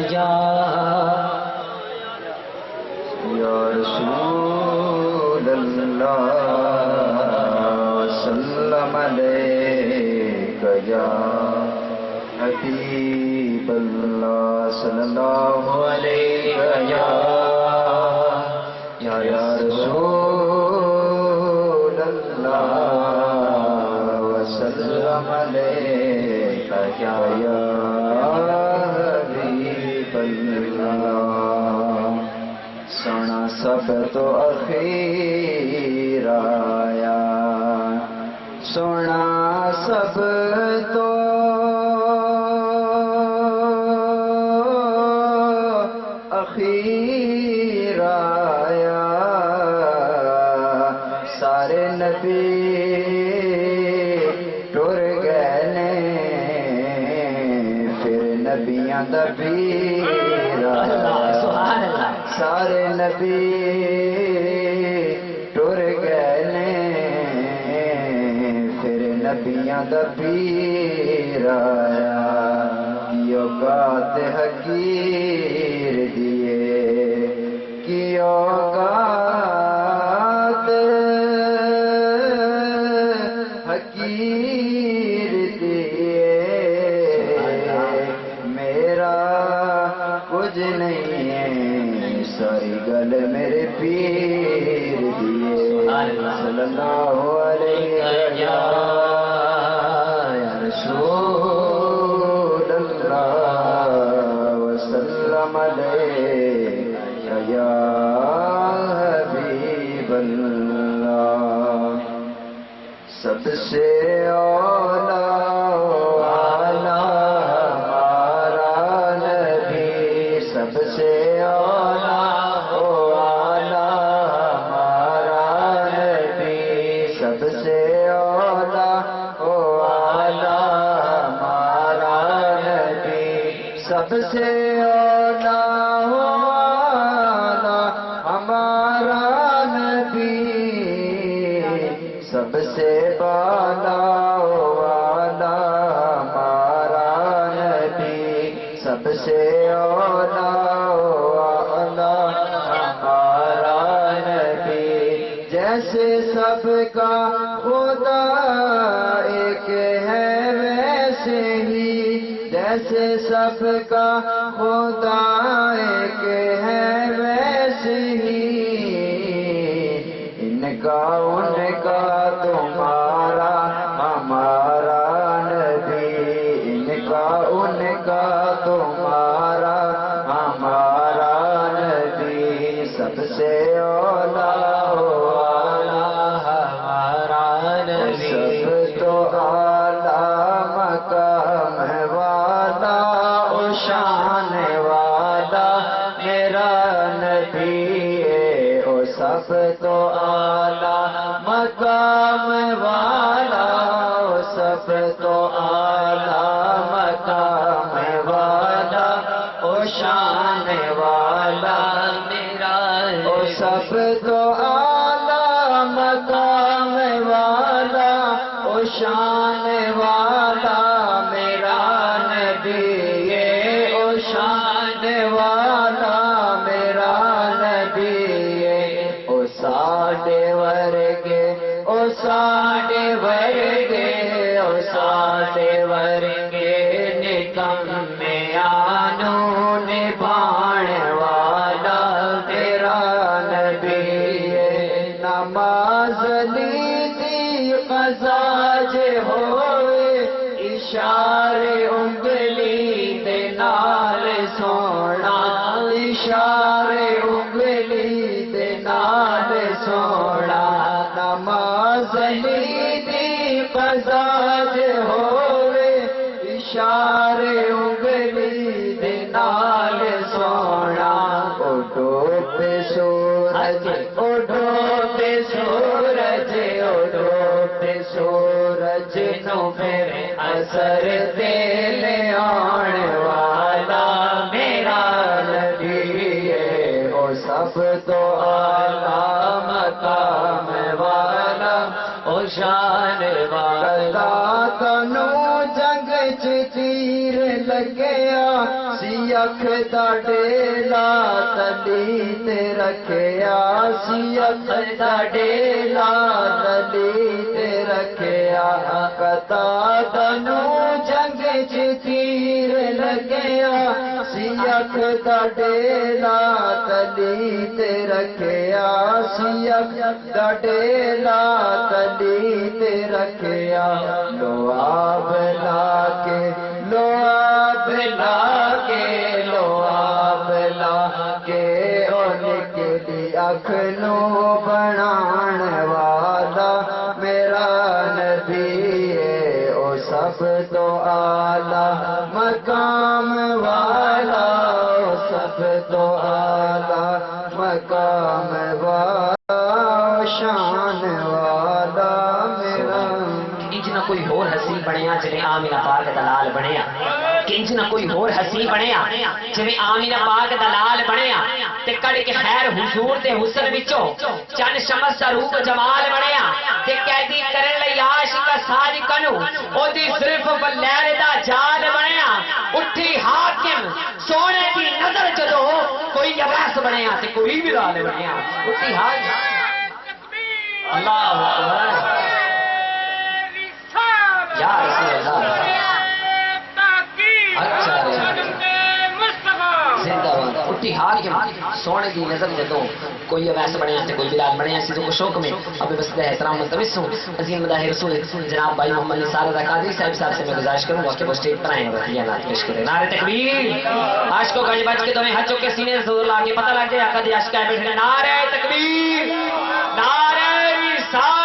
یا رسول اللہ سلم علیک یا حبیب اللہ صلی اللہ علیہ یا رسول اللہ وسلم علیک یا حبیب اللہ سونا سب تو اخیر آیا سونا سب تو اخیر آیا سارے نبی ٹر گئے نے پھر نبیاں دا پیر آیا سارے نبی ٹر گئے نے پھر نبیاں دا پیر آیا کی اوقات حقیر دیے کی اوقات حقیر دیے میرا کچھ نہیں ہے ساری گل میرے پیر دیے صلی اللہ علیہ یا رسول اللہ وسلم علیہ یا حبیب اللہ سب سے اولا ہمارا نبی سب سے اولا ہمارا نبی سب سے اولا ہمارا نبی سب سے اولا ہمارا نبی سب سے بالا والا ہمارا نبی سب سے اولا والا ہمارا نبی جیسے سب کا خدا ایک ہے ویسے ہی جیسے سب کا خدا ایک ہے ویسے ہی ان کا تمہارا ہمارا نبی ان کا تمہارا ہمارا نبی سب سے اولا ہمارا نبی سب تو اعلیٰ مقام والا شان والا میرا نبی او سب تو اعلیٰ مقام والا او سب تو اعلیٰ مقام والا او شان والا میرا او سب تو اعلیٰ مقام والا او شان والا میرا نبی او شان والا میرا نبی او ساڈے ورگے او ساڈے ورگے او ساڈے ورگے نکمے آنو نبھاڑ والا تیرا نبی نماز لیتی قضا جے ہوئے اشارے انگلی دے نال سونا اشارے انگلی دے نال سونا نماز لیتی قضا جے ہوئے اشارے انگلی دے نال سونا اٹھو پہ سورج اٹھو پہ سورج اٹھو پہ سورج نو میرے اثر دے لے آن والا میرا نبی او سب تو اعلیٰ مقام والا او شان والا تنو جنگ چ تیر لگیا سی اکھ دا ڈیلا تلی تے رکھیا سی اکھ دا ڈیلا تلی تے رکھیا قطادہ نو جنگ چ تیر لگیا سی اکھ دا ڈیلا تلی تے رکھیا سی اکھ دا ڈیلا تلی تے رکھیا لواب لا کے لواب لا کے لواب لا کے او نکلی اکھ نو بنان والا میرا نبی ہے او سب تو اعلی مقام والا او سب تو اعلی مقام والا شان والا میرا انج نہ کوئی ہور حسین بنیا جویں آمینہ پاک دلال بنیا کنج نہ کوئی ہور حسین بنیا جویں آمینہ پاک دلال بنیا تے کڑ کے خیر حضور تے حسن وچوں چن شمس دا روپ جمال بنیا تے قیدی کرن لئی عاشق ساج کنو او دی صرف بلیل دا جان بنیا اٹھی حاکم سونے دی نظر جدو کوئی عباس بنیا تے کوئی بلال بنیا اٹھی حاکم اللہ اکبر یا رسول اللہ زندہ باد اٹھی حاکم سونے دی نظر جدوں کوئی اویس بنیا تے کوئی بلال بنیا سیدھوں کو شوق میں اب بس دے احترام ملتمس ہوں عظیم مداح رسول جناب بھائی محمد نثار رضا قادری صاحب سے میں گزارش کروں گا کہ وہ اسٹیج پر آئیں اور یہ نعت پیش کریں نعرہ تکبیر عاشق کو گنج بج کے دونوں ہاتھوں کے سینے سے زور لا کے پتہ لگ جائے آقا دی عاشق ہے بیٹھے نعرہ تکبیر نعرہ رسالت